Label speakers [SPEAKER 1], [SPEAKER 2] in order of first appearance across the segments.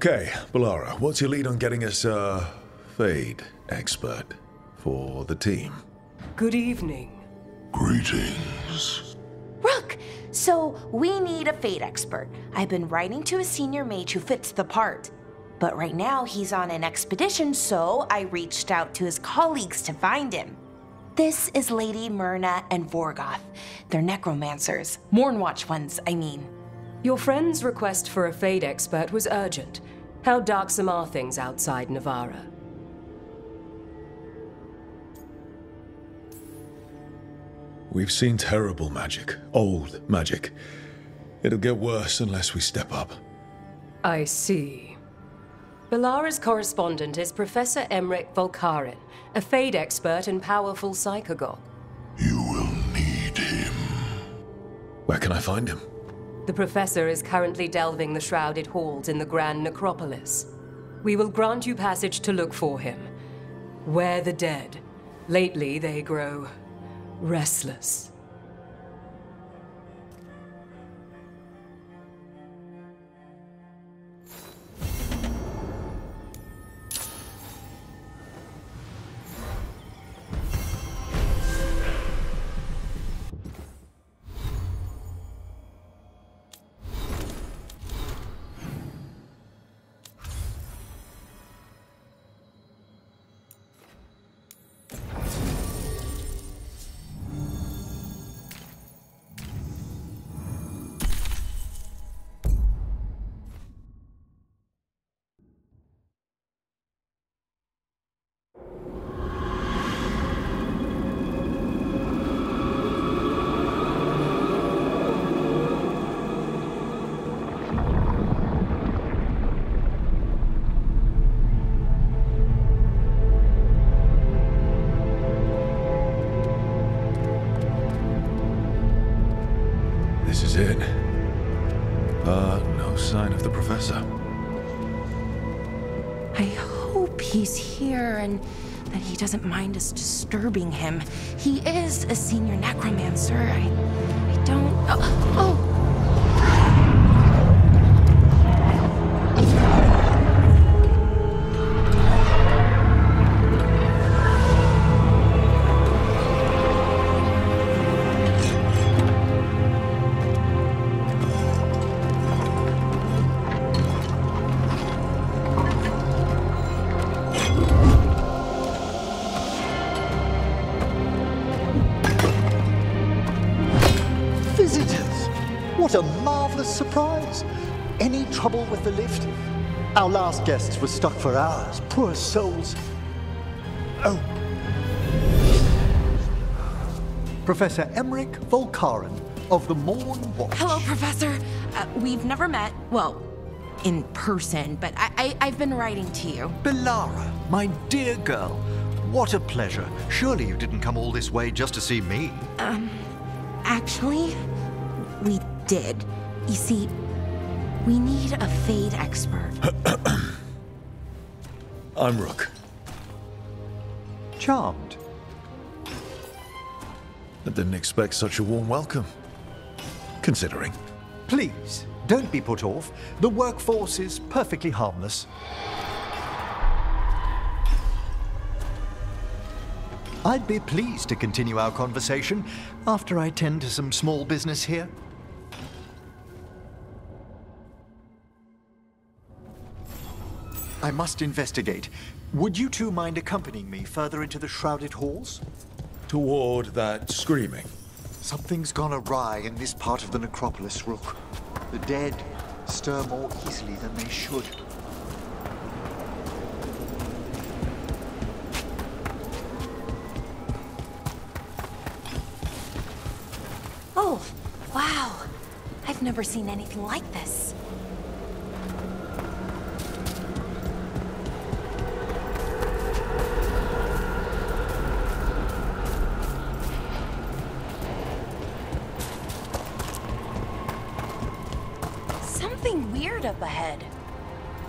[SPEAKER 1] Okay, Bellara, what's your lead on getting us a Fade expert for the team?
[SPEAKER 2] Good evening.
[SPEAKER 3] Greetings.
[SPEAKER 4] Rook, so we need a Fade expert. I've been writing to a senior mage who fits the part. But right now he's on an expedition, so I reached out to his colleagues to find him. This is Lady Myrna and Vorgoth. They're necromancers. Mournwatch ones, I mean.
[SPEAKER 2] Your friend's request for a Fade expert was urgent. How darksome are things outside Navara?
[SPEAKER 1] We've seen terrible magic. Old magic. It'll get worse unless we step up.
[SPEAKER 2] I see. Bellara's correspondent is Professor Emmrich Volkarin, a Fade expert and powerful psychagogue.
[SPEAKER 3] You will need him.
[SPEAKER 1] Where can I find him?
[SPEAKER 2] The professor is currently delving the shrouded halls in the Grand Necropolis. We will grant you passage to look for him. Where the dead. Lately they grow restless.
[SPEAKER 1] This is it. No sign of the professor.
[SPEAKER 4] I hope he's here and that he doesn't mind us disturbing him. He is a senior necromancer. I don't... Oh!
[SPEAKER 5] What a marvelous surprise! Any trouble with the lift? Our last guests were stuck for hours. Poor souls. Oh. Professor Emmrich Volkarin of the Mournwatch.
[SPEAKER 4] Hello, Professor. We've never met, well, in person, but I've been writing to you.
[SPEAKER 5] Bellara, my dear girl. What a pleasure. Surely you didn't come all this way just to see me.
[SPEAKER 4] Actually, we did. You see, we need a Fade expert.
[SPEAKER 1] I'm Rook.
[SPEAKER 5] Charmed.
[SPEAKER 1] I didn't expect such a warm welcome. Considering.
[SPEAKER 5] Please, don't be put off. The workforce is perfectly harmless. I'd be pleased to continue our conversation after I tend to some small business here. I must investigate. Would you two mind accompanying me further into the shrouded halls?
[SPEAKER 1] Toward that screaming.
[SPEAKER 5] Something's gone awry in this part of the necropolis, Rook. The dead stir more easily than they should.
[SPEAKER 4] Oh, wow. I've never seen anything like this. Something weird up ahead.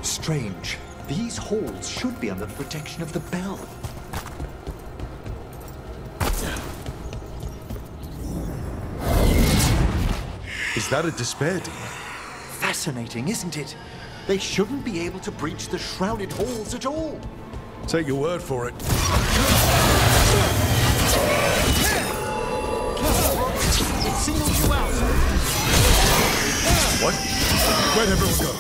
[SPEAKER 5] Strange. These halls should be under the protection of the bell.
[SPEAKER 1] Is that a despair demon?
[SPEAKER 5] Fascinating, isn't it? They shouldn't be able to breach the shrouded halls at all.
[SPEAKER 1] Take your word for it.
[SPEAKER 5] It singles you out.
[SPEAKER 1] What? Where'd everyone go?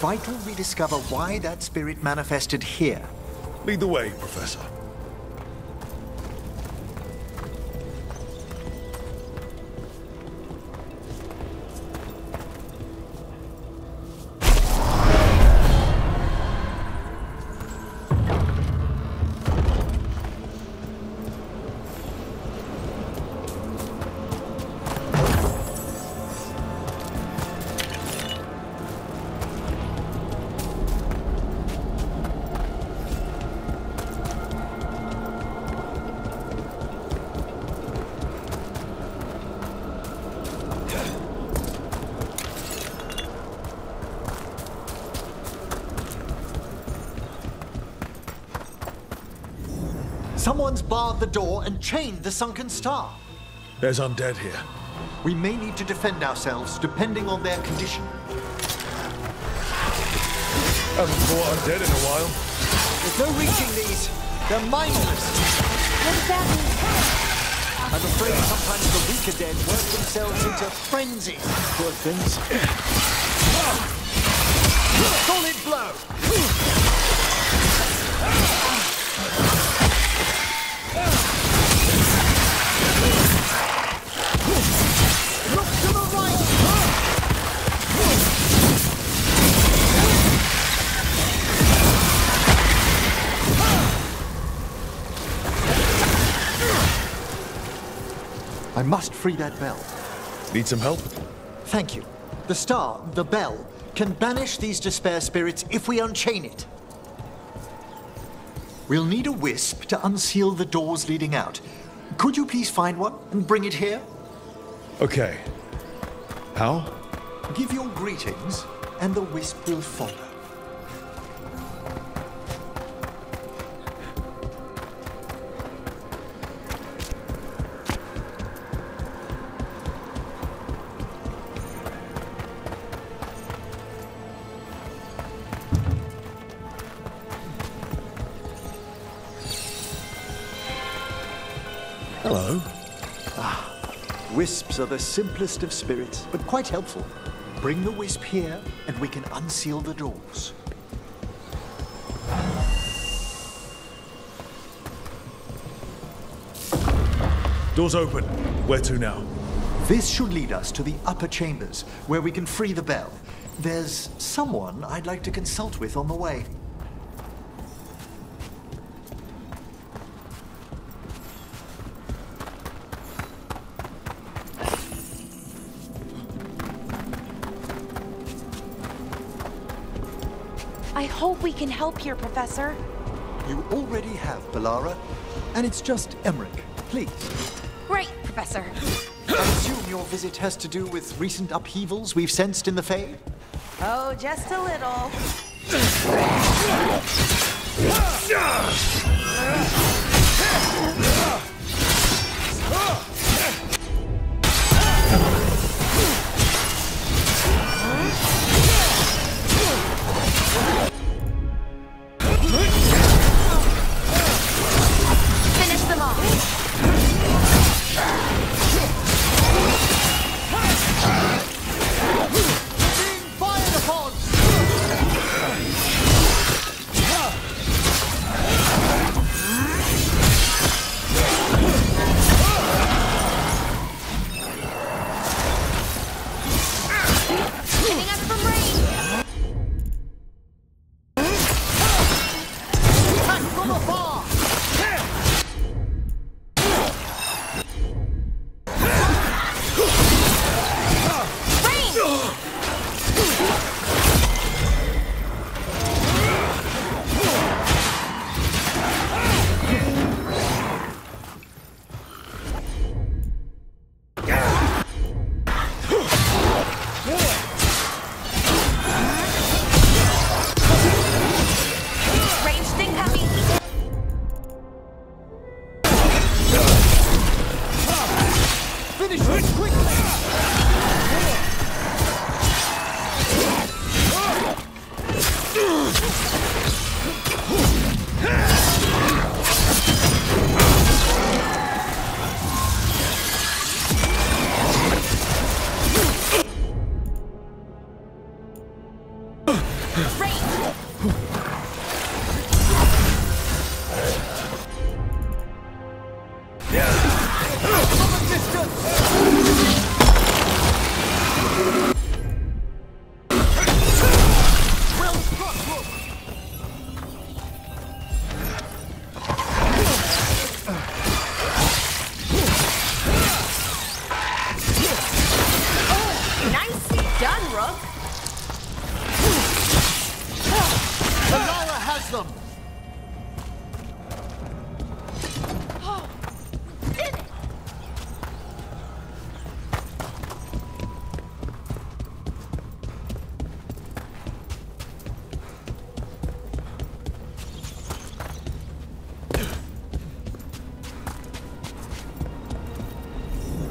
[SPEAKER 5] Vital we discover why that spirit manifested here.
[SPEAKER 1] Lead the way, Professor.
[SPEAKER 5] Someone's barred the door and chained the sunken star.
[SPEAKER 1] There's undead here.
[SPEAKER 5] We may need to defend ourselves depending on their condition.
[SPEAKER 1] Haven't fought undead in a while.
[SPEAKER 5] There's no reaching these. They're mindless.
[SPEAKER 4] What does that mean?
[SPEAKER 5] I'm afraid sometimes the weaker dead work themselves into frenzy. Poor things. Solid blow! Look to the right! I must free that bell.
[SPEAKER 1] Need some help?
[SPEAKER 5] Thank you. The star, the bell, can banish these despair spirits if we unchain it. We'll need a wisp to unseal the doors leading out. Could you please find one and bring it here?
[SPEAKER 1] Okay. How?
[SPEAKER 5] Give your greetings, and the wisp will follow.
[SPEAKER 1] Hello.
[SPEAKER 5] Wisps are the simplest of spirits, but quite helpful. Bring the wisp here, and we can unseal the doors.
[SPEAKER 1] Doors open. Where to now?
[SPEAKER 5] This should lead us to the upper chambers, where we can free the bell. There's someone I'd like to consult with on the way.
[SPEAKER 4] I hope we can help here, Professor.
[SPEAKER 5] You already have, Bellara. And it's just Emmrich. Please.
[SPEAKER 4] Great, Professor.
[SPEAKER 5] I assume your visit has to do with recent upheavals we've sensed in the Fade?
[SPEAKER 4] Oh, just a little. Finish them off.
[SPEAKER 5] Being fired upon!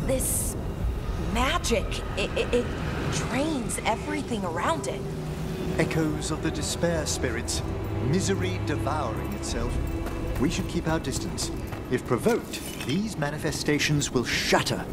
[SPEAKER 4] This magic, it drains everything around it.
[SPEAKER 5] Echoes of the despair spirits, misery devouring itself. We should keep our distance. If provoked, these manifestations will shatter.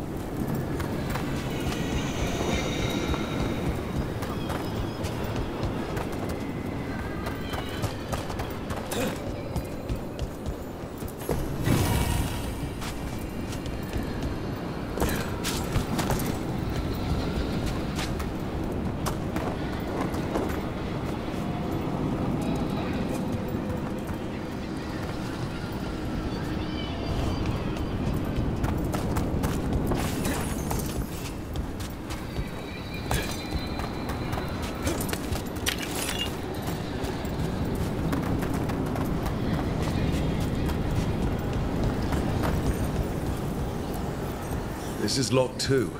[SPEAKER 1] This is locked too.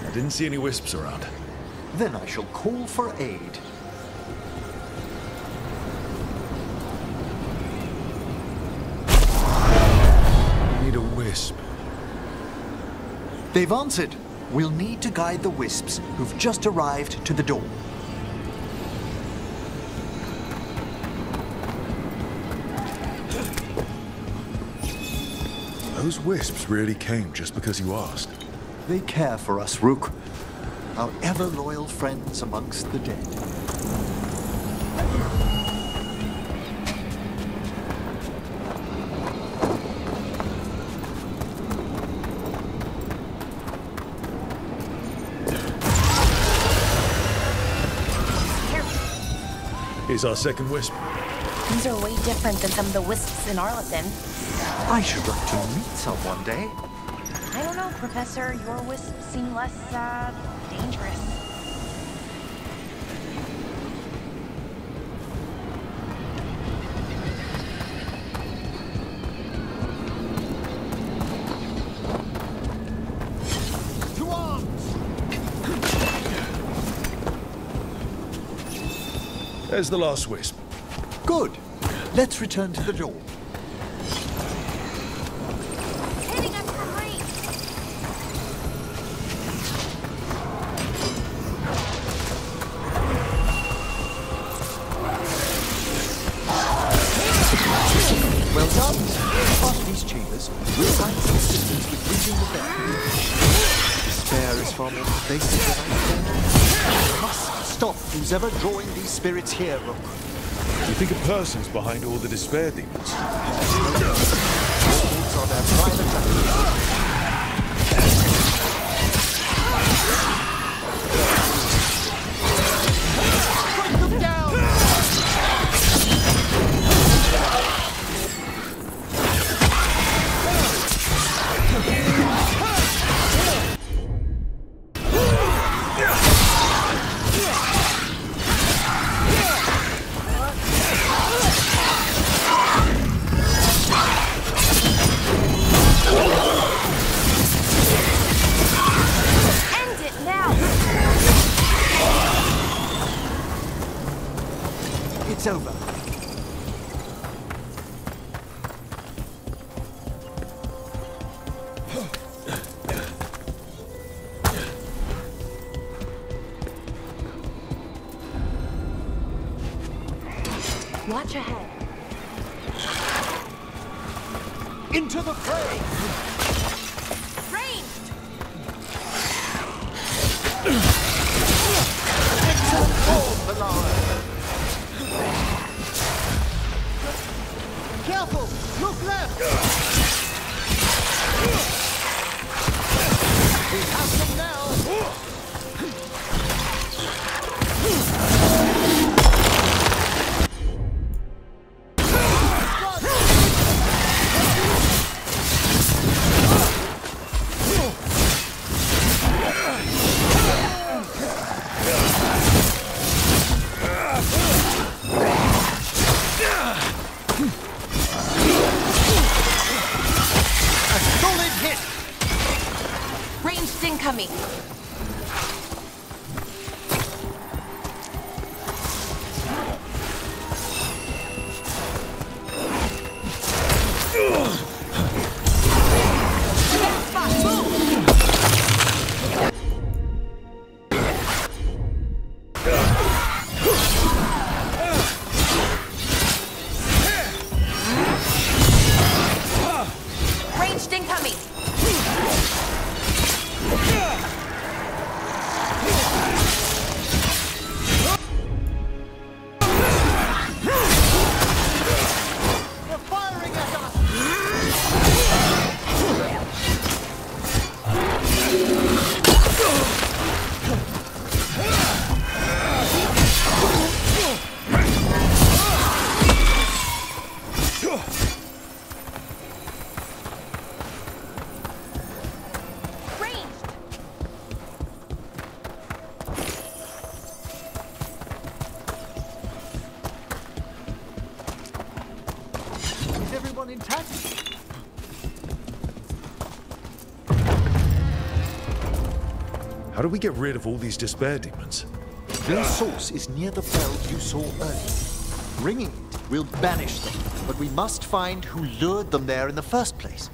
[SPEAKER 1] I didn't see any wisps around.
[SPEAKER 5] Then I shall call for aid.
[SPEAKER 1] I need a wisp.
[SPEAKER 5] They've answered. We'll need to guide the wisps who've just arrived to the door.
[SPEAKER 1] Those wisps really came just because you asked.
[SPEAKER 5] They care for us, Rook. Our ever-loyal friends amongst the dead.
[SPEAKER 1] Here's our second wisp.
[SPEAKER 4] These are way different than some of the wisps in Arlington.
[SPEAKER 5] I should like to meet some one day.
[SPEAKER 4] I don't know, Professor. Your wisps seem less, dangerous.
[SPEAKER 5] To arms!
[SPEAKER 1] There's the last wisp.
[SPEAKER 5] Good. Let's return to the door.
[SPEAKER 4] Hitting us from range.
[SPEAKER 5] Well done. Past these chambers, we'll find some assistance with reaching the bell. Despair is far more pervasive than I thought. We must stop who's ever drawing these spirits here, Rook.
[SPEAKER 1] You think a person's behind all the despair demons?
[SPEAKER 5] Wolves are their private enemies. Put them down! It's over.
[SPEAKER 4] Watch ahead.
[SPEAKER 5] Into the fray!
[SPEAKER 4] Ranged!
[SPEAKER 5] Excellent call, Veilguard.
[SPEAKER 4] incoming! Ranged incoming!
[SPEAKER 5] They're firing at us!
[SPEAKER 4] Ranged!
[SPEAKER 5] Is everyone intact?
[SPEAKER 1] How do we get rid of all these despair demons?
[SPEAKER 5] Their source is near the bell you saw earlier. Ringing it will banish them, but we must find who lured them there in the first place.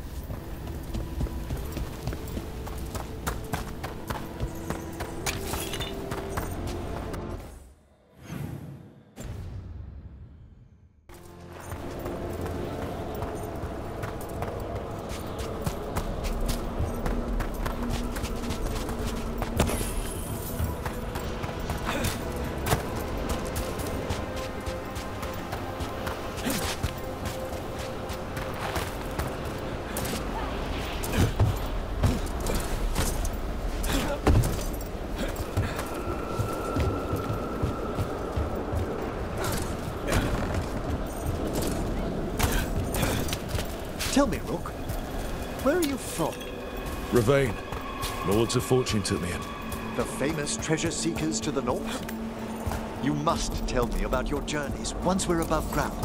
[SPEAKER 5] Tell me, Rook, where are you from?
[SPEAKER 1] Ravane. Lords of Fortune took me in.
[SPEAKER 5] The famous treasure seekers to the north? You must tell me about your journeys once we're above ground.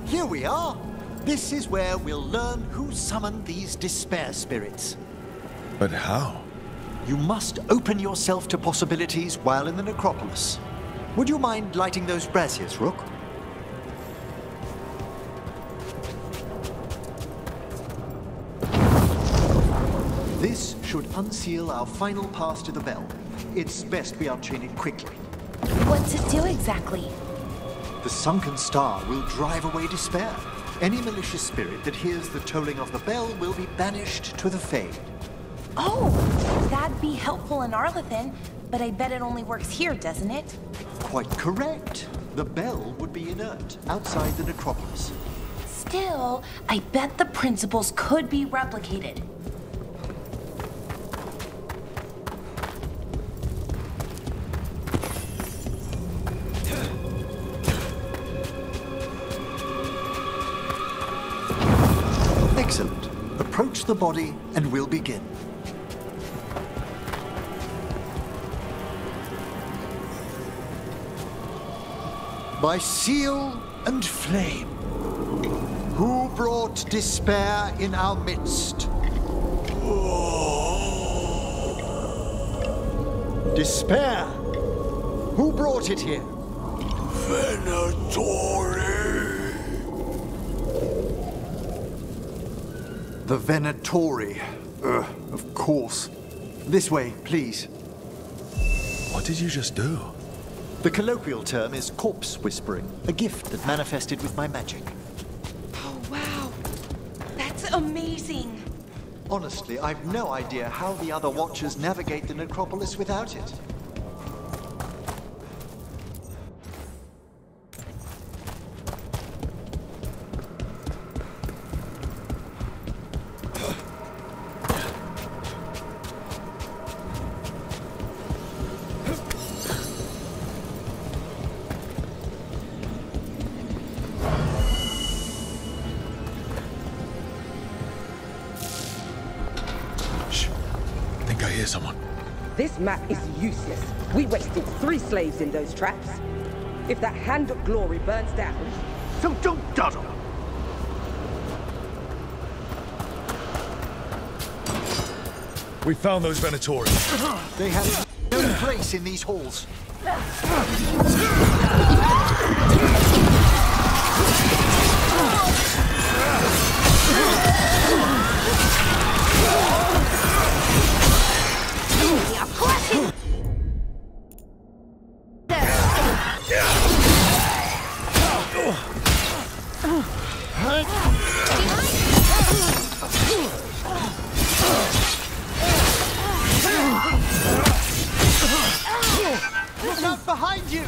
[SPEAKER 5] Here we are. This is where we'll learn who summoned these despair spirits.
[SPEAKER 1] But how?
[SPEAKER 5] You must open yourself to possibilities while in the necropolis. Would you mind lighting those braziers, Rook? This should unseal our final pass to the bell. It's best we unchain it quickly.
[SPEAKER 4] What's it do exactly?
[SPEAKER 5] The sunken star will drive away despair. Any malicious spirit that hears the tolling of the bell will be banished to the Fade.
[SPEAKER 4] Oh, that'd be helpful in Arlethan, but I bet it only works here, doesn't it?
[SPEAKER 5] Quite correct. The bell would be inert outside the necropolis.
[SPEAKER 4] Still, I bet the principles could be replicated.
[SPEAKER 5] Excellent. Approach the body and we'll begin. By seal and flame, who brought despair in our midst? Despair! Who brought it here?
[SPEAKER 3] Venatori!
[SPEAKER 5] The Venatori. Of course. This way, please.
[SPEAKER 1] What did you just do?
[SPEAKER 5] The colloquial term is corpse whispering, a gift that manifested with my magic.
[SPEAKER 4] Oh, wow. That's amazing.
[SPEAKER 5] Honestly, I've no idea how the other Watchers navigate the necropolis without it.
[SPEAKER 1] hear someone.
[SPEAKER 6] This map is useless. We wasted 3 slaves in those traps. If that Hand of Glory burns down...
[SPEAKER 5] So don't dawdle!
[SPEAKER 1] We found those Venatori.
[SPEAKER 5] They have no place in these halls. Look out behind you!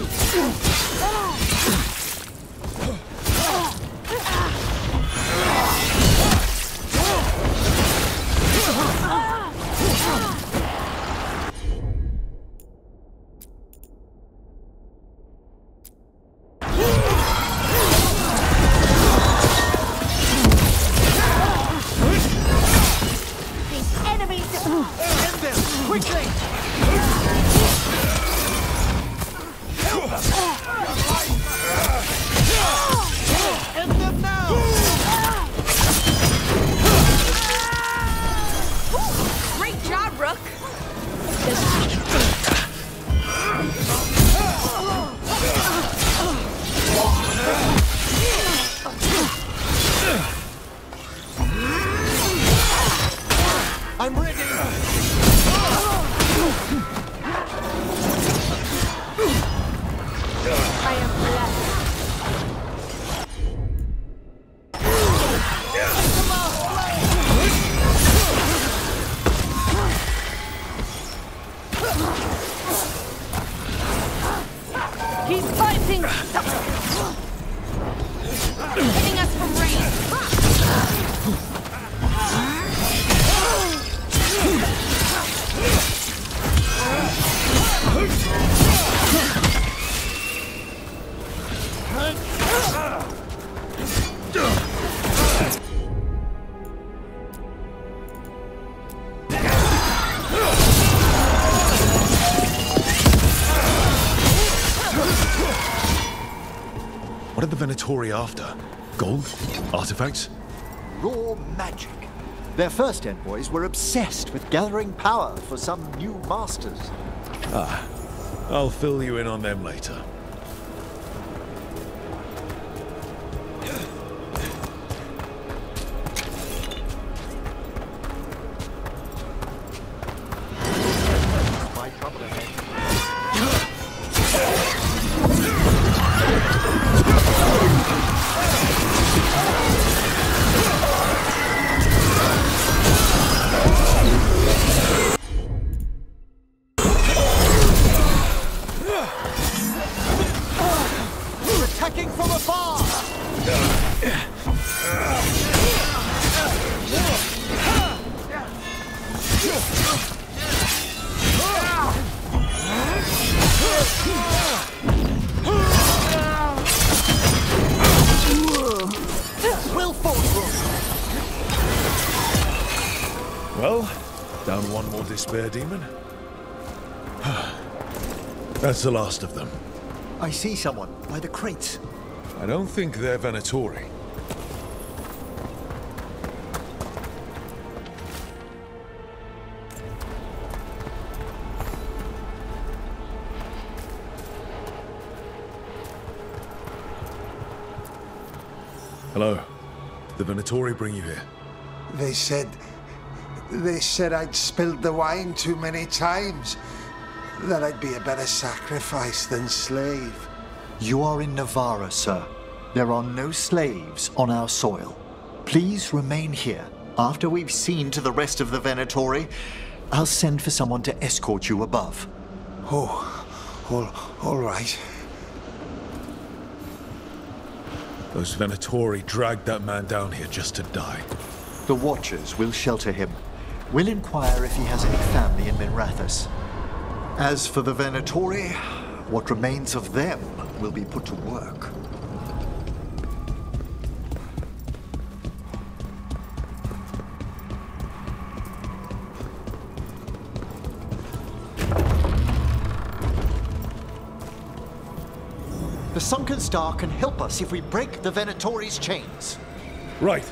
[SPEAKER 5] I'm ready!
[SPEAKER 7] I am blessed. He's fighting! Hitting us from range.
[SPEAKER 1] What are the Venatori after? Gold? Artifacts?
[SPEAKER 5] Raw magic. Their first envoys were obsessed with gathering power for some new masters.
[SPEAKER 1] I'll fill you in on them later.
[SPEAKER 5] My trouble ahead. Attacking from afar!
[SPEAKER 1] Well, down one more despair demon. That's the last of them.
[SPEAKER 5] I see someone by the crates.
[SPEAKER 1] I don't think they're Venatori. Hello. Did the Venatori bring you here?
[SPEAKER 8] They said I'd spilled the wine too many times. That I'd be a better sacrifice than slave.
[SPEAKER 5] You are in Navarra, sir. There are no slaves on our soil. Please remain here. After we've seen to the rest of the Venatori, I'll send for someone to escort you above.
[SPEAKER 8] All right.
[SPEAKER 1] Those Venatori dragged that man down here just to die.
[SPEAKER 5] The Watchers will shelter him. We'll inquire if he has any family in Minrathous. As for the Venatori, what remains of them will be put to work. The sunken star can help us if we break the Venatori's chains.
[SPEAKER 1] Right.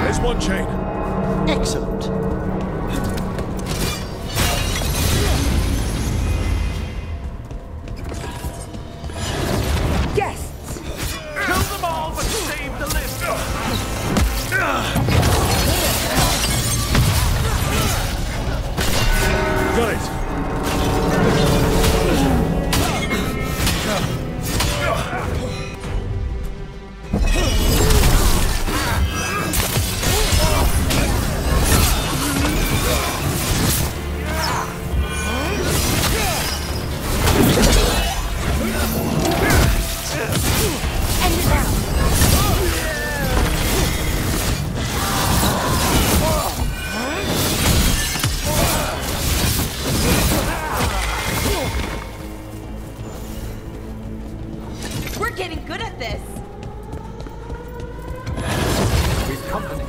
[SPEAKER 1] There's one chain.
[SPEAKER 5] Excellent.
[SPEAKER 6] Guests!
[SPEAKER 5] Kill them all, but save the lift!
[SPEAKER 1] Got it.
[SPEAKER 4] We're getting good at this.
[SPEAKER 5] We've company.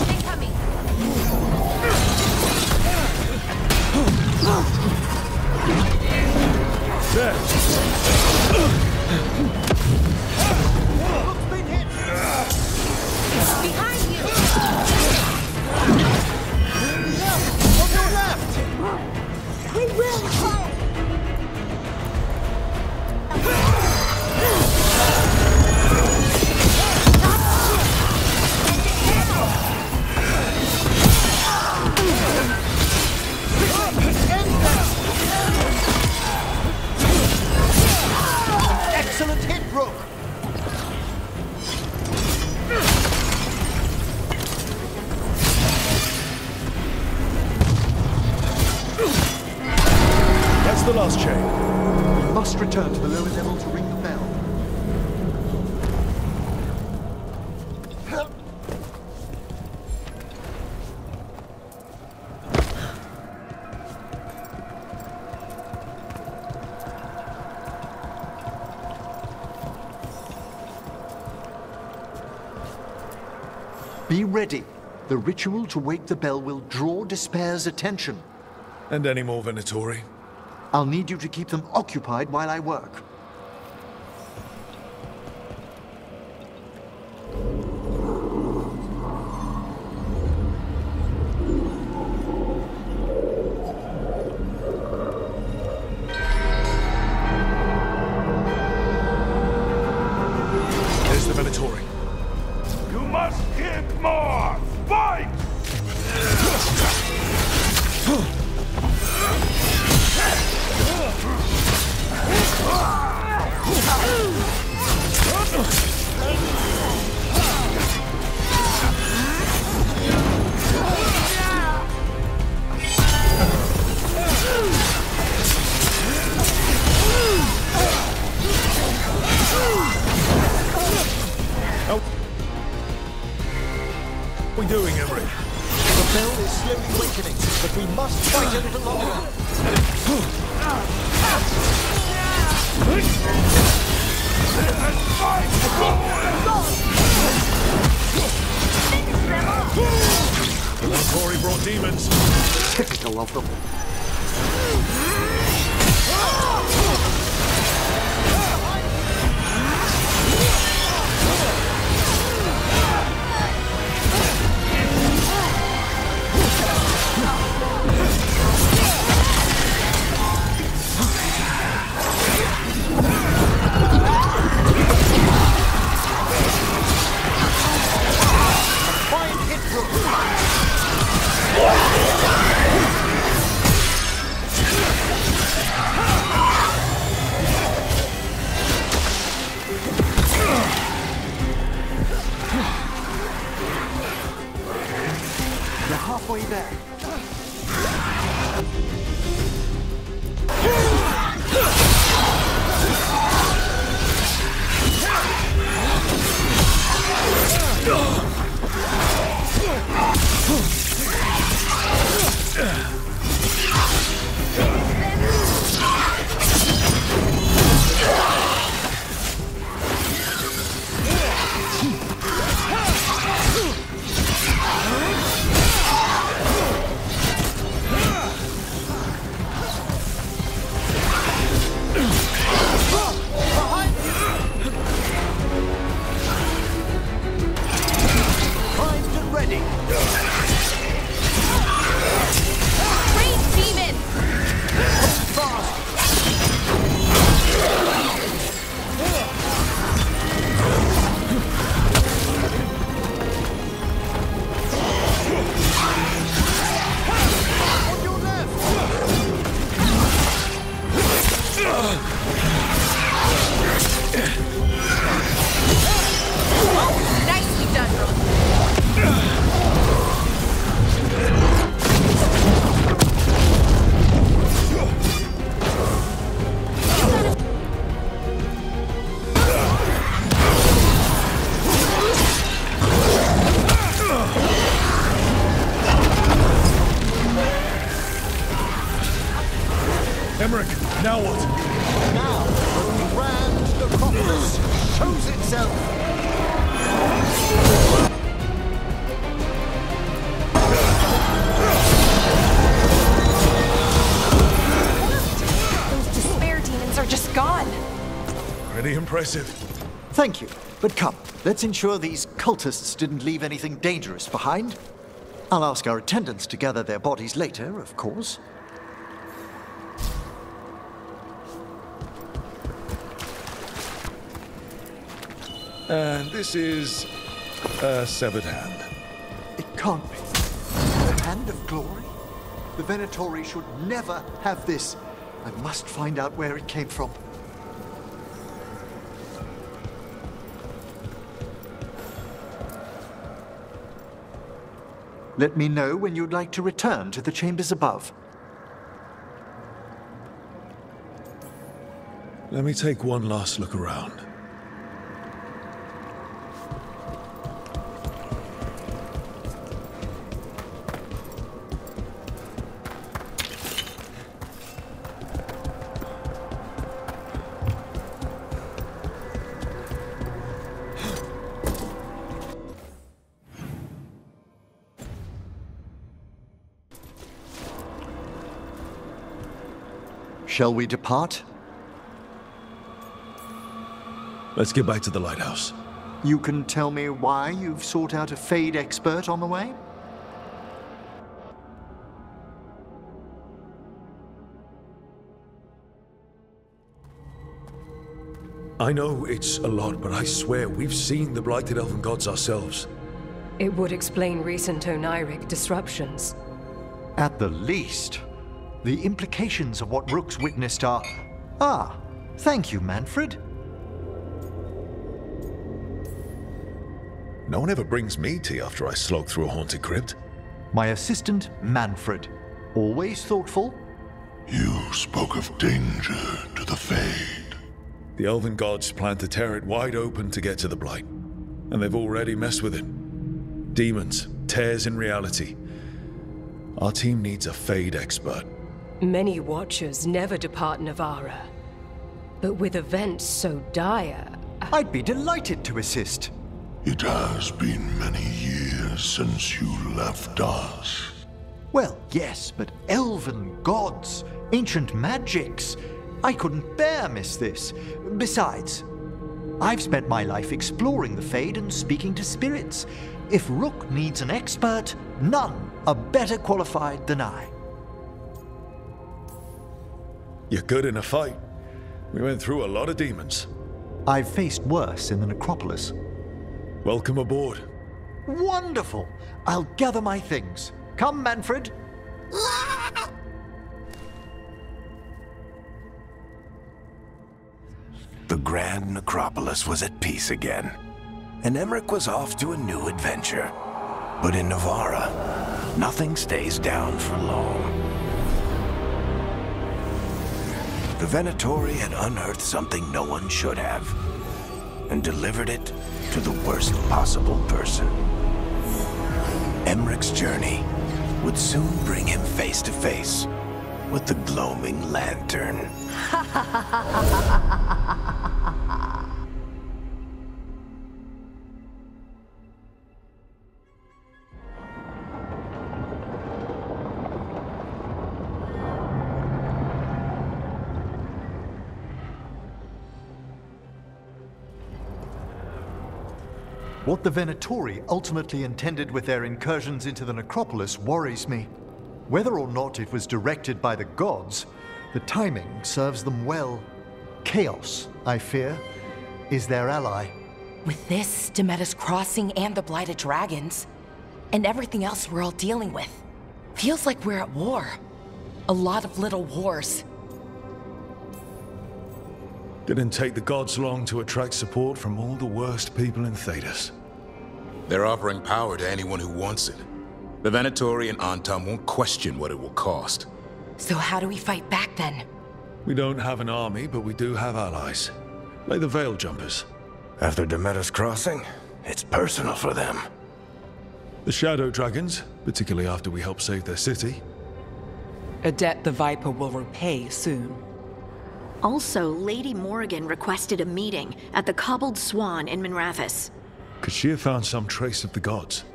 [SPEAKER 4] Incoming.
[SPEAKER 1] There.
[SPEAKER 5] Look's been hit!
[SPEAKER 4] Behind you.
[SPEAKER 5] On your left!
[SPEAKER 7] We will fight!
[SPEAKER 5] Excellent hit, Rook!
[SPEAKER 1] That's the last chain.
[SPEAKER 5] We must return to the lower level to ring the bell. Be ready. The ritual to wake the bell will draw Despair's attention.
[SPEAKER 1] And any more Venatori?
[SPEAKER 5] I'll need you to keep them occupied while I work.
[SPEAKER 1] There's the Venatori.
[SPEAKER 3] You must give more! Fight!
[SPEAKER 1] How are we doing, Emmrich?
[SPEAKER 5] The bell is slowly awakening, but we must fight a little longer.
[SPEAKER 1] The Venatori brought demons.
[SPEAKER 5] Typical of them. Fine hit, Rook.
[SPEAKER 4] Nicely done, Rook.
[SPEAKER 1] Emmrich, now what?
[SPEAKER 5] Now, the grand necropolis shows itself.
[SPEAKER 4] Those despair demons are just gone.
[SPEAKER 1] Pretty impressive.
[SPEAKER 5] Thank you, but come, let's ensure these cultists didn't leave anything dangerous behind. I'll ask our attendants to gather their bodies later, of course.
[SPEAKER 1] And this is a severed hand.
[SPEAKER 5] It can't be. The Hand of Glory? The Venatori should never have this. I must find out where it came from. Let me know when you'd like to return to the chambers above.
[SPEAKER 1] Let me take one last look around.
[SPEAKER 5] Shall we depart?
[SPEAKER 1] Let's get back to the lighthouse.
[SPEAKER 5] You can tell me why you've sought out a Fade expert on the way?
[SPEAKER 1] I know it's a lot, but I swear we've seen the blighted elven gods ourselves.
[SPEAKER 2] It would explain recent oniric disruptions.
[SPEAKER 5] At the least. The implications of what Rook's witnessed are... Ah, thank you, Manfred.
[SPEAKER 1] No one ever brings me tea after I slog through a haunted crypt.
[SPEAKER 5] My assistant, Manfred. Always thoughtful.
[SPEAKER 3] You spoke of danger to the Fade.
[SPEAKER 1] The elven gods plan to tear it wide open to get to the blight. And they've already messed with it. Demons, tears in reality. Our team needs a Fade expert.
[SPEAKER 2] Many Watchers never depart Navarra. But with events so dire...
[SPEAKER 5] I'd be delighted to assist.
[SPEAKER 3] It has been many years since you left us.
[SPEAKER 5] Well, yes, but elven gods, ancient magics. I couldn't bear miss this. Besides, I've spent my life exploring the Fade and speaking to spirits. If Rook needs an expert, none are better qualified than I.
[SPEAKER 1] You're good in a fight. We went through a lot of demons.
[SPEAKER 5] I've faced worse in the necropolis.
[SPEAKER 1] Welcome aboard.
[SPEAKER 5] Wonderful! I'll gather my things. Come, Manfred.
[SPEAKER 9] The grand necropolis was at peace again, and Emmrich was off to a new adventure. But in Navarra, nothing stays down for long. The Venatori had unearthed something no one should have, and delivered it to the worst possible person. Emmrich's journey would soon bring him face to face with the gloaming lantern.
[SPEAKER 5] What the Venatori ultimately intended with their incursions into the necropolis worries me. Whether or not it was directed by the gods, the timing serves them well. Chaos, I fear, is their ally.
[SPEAKER 4] With this, Demeter's Crossing and the Blighted Dragons, and everything else we're all dealing with, feels like we're at war. A lot of little wars.
[SPEAKER 1] Didn't take the gods long to attract support from all the worst people in Thedas.
[SPEAKER 10] They're offering power to anyone who wants it. The Venatori and Antam won't question what it will cost.
[SPEAKER 4] So how do we fight back then?
[SPEAKER 1] We don't have an army, but we do have allies. Like the Veil Jumpers.
[SPEAKER 9] After Demeter's crossing, it's personal for them.
[SPEAKER 1] The Shadow Dragons, particularly after we helped save their city.
[SPEAKER 11] A debt the Viper will repay soon.
[SPEAKER 12] Also, Lady Morrigan requested a meeting at the Cobbled Swan in Minrathous.
[SPEAKER 1] Could she have found some trace of the gods?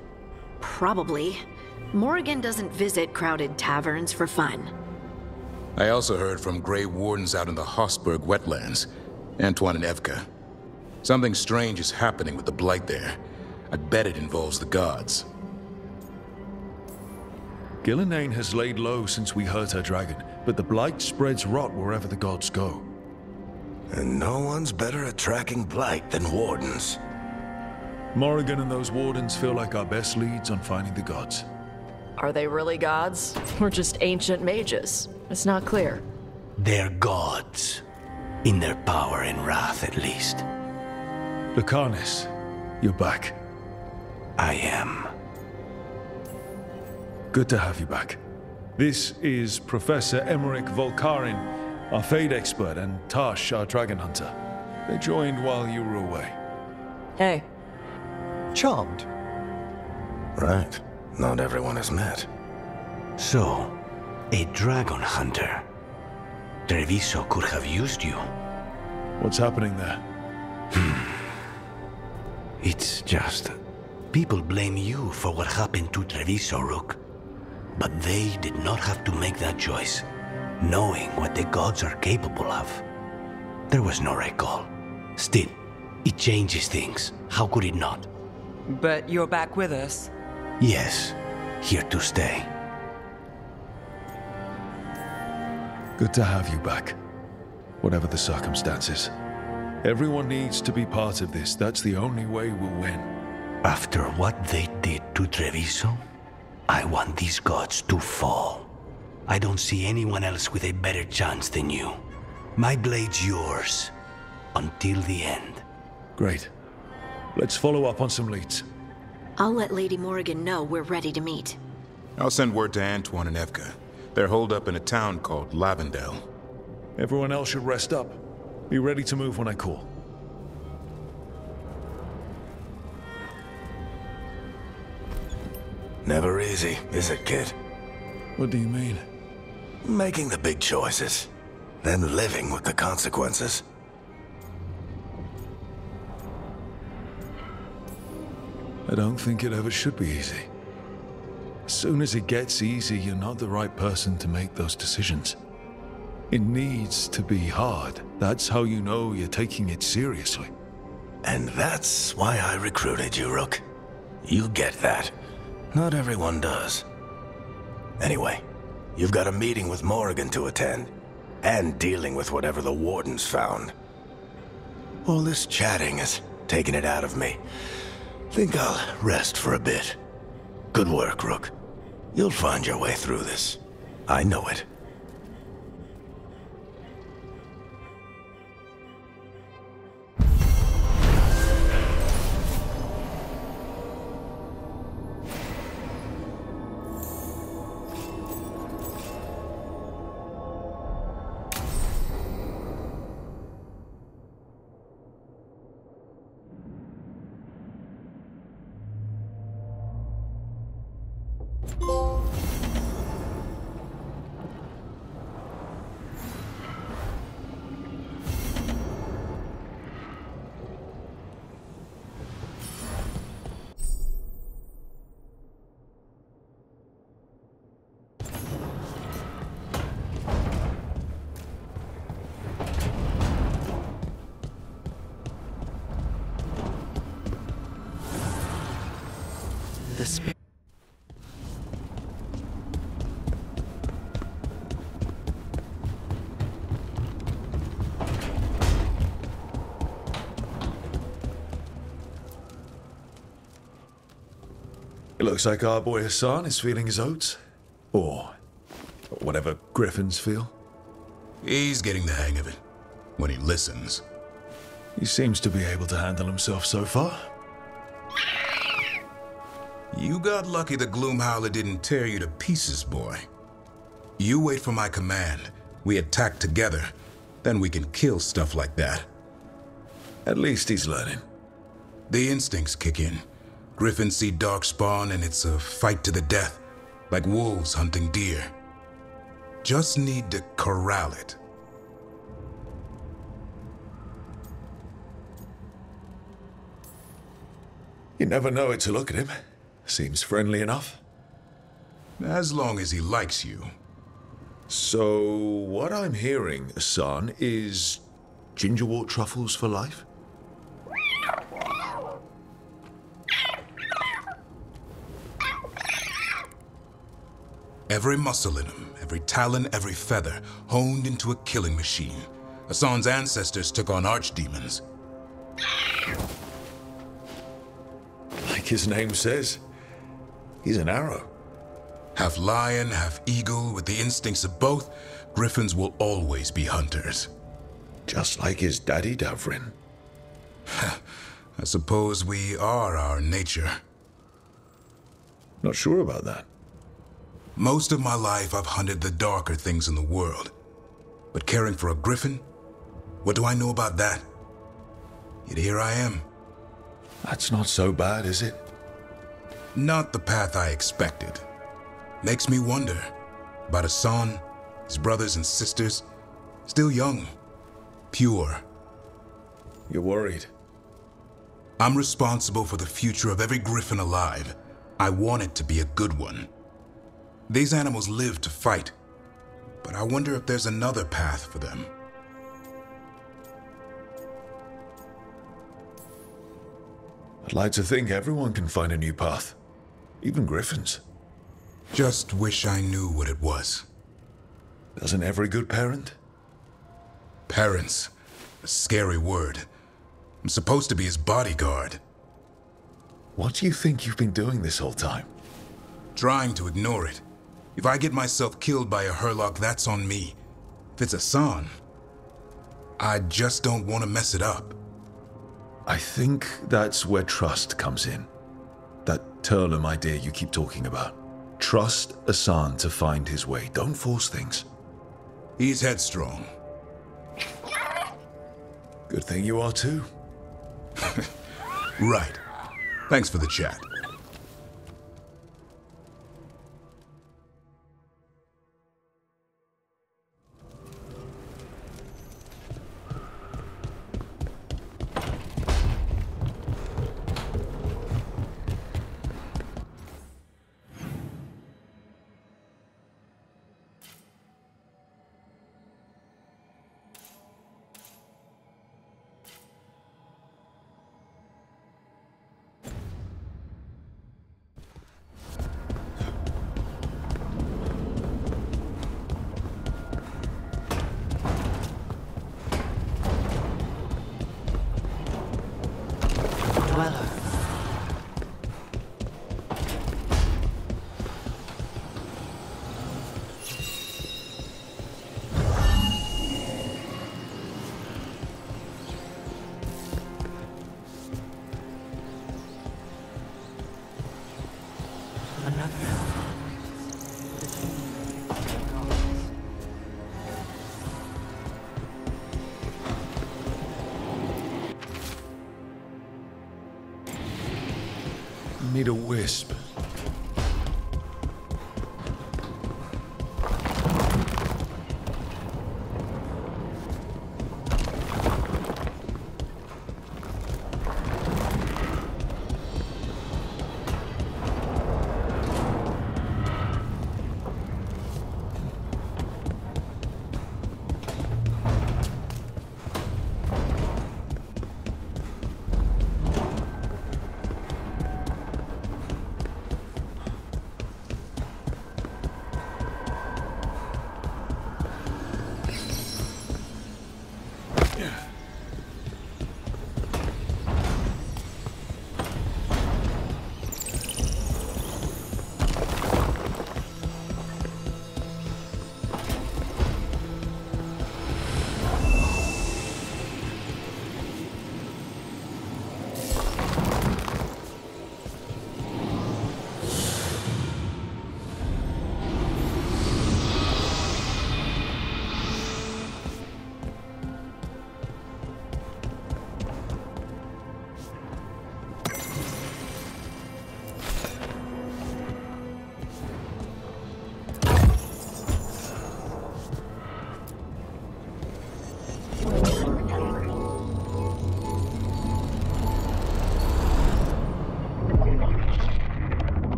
[SPEAKER 12] Probably. Morrigan doesn't visit crowded taverns for fun.
[SPEAKER 10] I also heard from Grey Wardens out in the Hossberg wetlands, Antoine and Evka. Something strange is happening with the Blight there. I'd bet it involves the gods.
[SPEAKER 1] Gillenane has laid low since we hurt her dragon, but the Blight spreads rot wherever the gods go.
[SPEAKER 9] And no one's better at tracking Blight than Wardens.
[SPEAKER 1] Morrigan and those Wardens feel like our best leads on finding the gods.
[SPEAKER 13] Are they really gods? Or just ancient mages? It's not clear.
[SPEAKER 9] They're gods. In their power and wrath, at least.
[SPEAKER 1] Lucanus, you're back.
[SPEAKER 9] I am.
[SPEAKER 1] Good to have you back. This is Professor Emmrich Volkarin, our Fade expert, and Tash, our dragon hunter. They joined while you were away.
[SPEAKER 11] Hey.
[SPEAKER 5] Charmed.
[SPEAKER 9] Right. Not everyone has met. So, a dragon hunter. Treviso could have used you.
[SPEAKER 1] What's happening there?
[SPEAKER 9] It's just... people blame you for what happened to Treviso, Rook. But they did not have to make that choice, knowing what the gods are capable of. There was no recall. Still, it changes things. How could it not?
[SPEAKER 11] But you're back with us.
[SPEAKER 9] Yes, here to stay.
[SPEAKER 1] Good to have you back, whatever the circumstances. Everyone needs to be part of this. That's the only way we'll win.
[SPEAKER 9] After what they did to Treviso, I want these gods to fall. I don't see anyone else with a better chance than you. My blade's yours, until the end.
[SPEAKER 1] Great. Let's follow up on some leads.
[SPEAKER 12] I'll let Lady Morrigan know we're ready to meet.
[SPEAKER 10] I'll send word to Antoine and Evka. They're holed up in a town called Lavendel.
[SPEAKER 1] Everyone else should rest up. Be ready to move when I call.
[SPEAKER 9] Never easy, is it, kid?
[SPEAKER 1] What do you mean?
[SPEAKER 9] Making the big choices, then living with the consequences.
[SPEAKER 1] I don't think it ever should be easy. As soon as it gets easy, you're not the right person to make those decisions. It needs to be hard. That's how you know you're taking it seriously.
[SPEAKER 9] And that's why I recruited you, Rook. You get that. Not everyone does. Anyway, you've got a meeting with Morrigan to attend, and dealing with whatever the Wardens found. All this chatting is taking it out of me. Think I'll rest for a bit. Good work, Rook. You'll find your way through this. I know it.
[SPEAKER 1] It looks like our boy Hassan is feeling his oats. Or whatever griffins feel.
[SPEAKER 10] He's getting the hang of it. when he listens.
[SPEAKER 1] He seems to be able to handle himself so far.
[SPEAKER 10] You got lucky the Gloomhowler didn't tear you to pieces, boy. You wait for my command. We attack together. Then we can kill stuff like that.
[SPEAKER 1] At least he's learning.
[SPEAKER 10] The instincts kick in. Griffins see darkspawn and it's a fight to the death, like wolves hunting deer. Just need to corral it.
[SPEAKER 1] You never know it to look at him. Seems friendly enough.
[SPEAKER 10] As long as he likes you.
[SPEAKER 1] So, what I'm hearing, son, is gingerwort truffles for life?
[SPEAKER 10] Every muscle in him, every talon, every feather, honed into a killing machine. Hassan's ancestors took on archdemons.
[SPEAKER 1] Like his name says, he's an arrow.
[SPEAKER 10] Half lion, half eagle, with the instincts of both, griffins will always be hunters.
[SPEAKER 1] Just like his daddy, Davrin.
[SPEAKER 10] I suppose we are our nature.
[SPEAKER 1] Not sure about that.
[SPEAKER 10] Most of my life I've hunted the darker things in the world. But caring for a griffin? What do I know about that? Yet here I am.
[SPEAKER 1] That's not so bad, is it?
[SPEAKER 10] Not the path I expected. Makes me wonder about Hassan, his brothers and sisters, still young, pure.
[SPEAKER 1] You're worried?
[SPEAKER 10] I'm responsible for the future of every griffin alive. I want it to be a good one. These animals live to fight, but I wonder if there's another path for them.
[SPEAKER 1] I'd like to think everyone can find a new path, even griffins.
[SPEAKER 10] Just wish I knew what it was.
[SPEAKER 1] Doesn't every good parent?
[SPEAKER 10] Parents, a scary word. I'm supposed to be his bodyguard.
[SPEAKER 1] What do you think you've been doing this whole time?
[SPEAKER 10] Trying to ignore it. If I get myself killed by a Hurlock, that's on me. If it's Hassan, I just don't want to mess it up.
[SPEAKER 1] I think that's where trust comes in. That Turlum idea you keep talking about. Trust Hassan to find his way. Don't force things.
[SPEAKER 10] He's headstrong.
[SPEAKER 1] Good thing you are too.
[SPEAKER 10] Right. Thanks for the chat.
[SPEAKER 1] Need a wisp.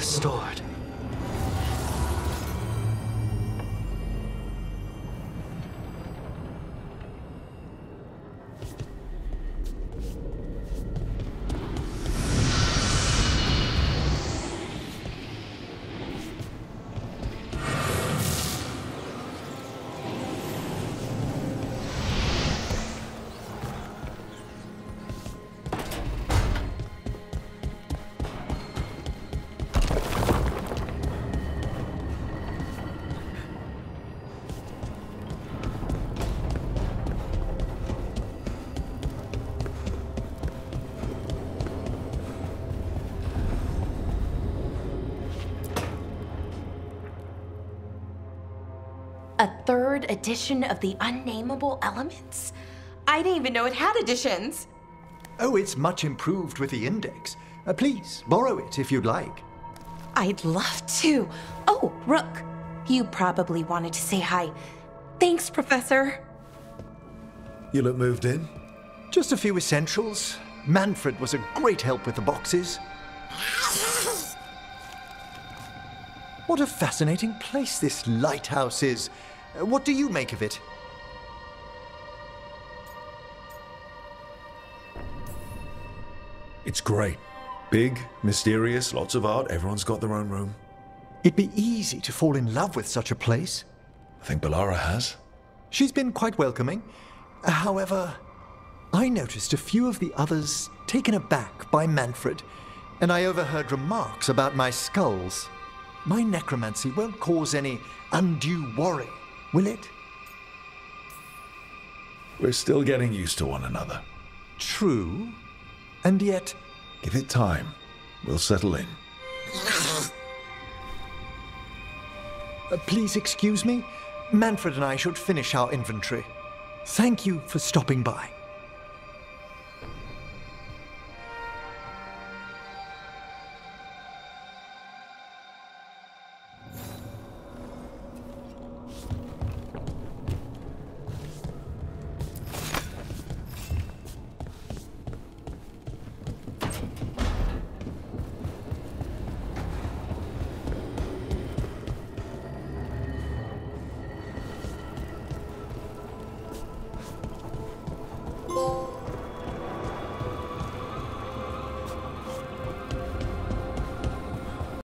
[SPEAKER 5] restored.
[SPEAKER 4] A third edition of the Unnameable Elements? I didn't even know it had editions.
[SPEAKER 14] Oh, it's much improved with the index. Please, borrow it if you'd like.
[SPEAKER 4] I'd love to. Oh, Rook, you probably wanted to say hi. Thanks, Professor.
[SPEAKER 1] You look moved in?
[SPEAKER 14] Just a few essentials. Manfred was a great help with the boxes. What a fascinating place this lighthouse is. What do you make of it?
[SPEAKER 1] It's great. Big, mysterious, lots of art, everyone's got their own room.
[SPEAKER 14] It'd be easy to fall in love with such a place.
[SPEAKER 1] I think Bellara has.
[SPEAKER 14] She's been quite welcoming. However, I noticed a few of the others taken aback by Manfred, and I overheard remarks about my skulls. My necromancy won't cause any undue worry, will it?
[SPEAKER 1] We're still getting used to one another.
[SPEAKER 14] True. And yet...
[SPEAKER 1] Give it time. We'll settle in.
[SPEAKER 14] Please excuse me. Manfred and I should finish our inventory. Thank you for stopping by.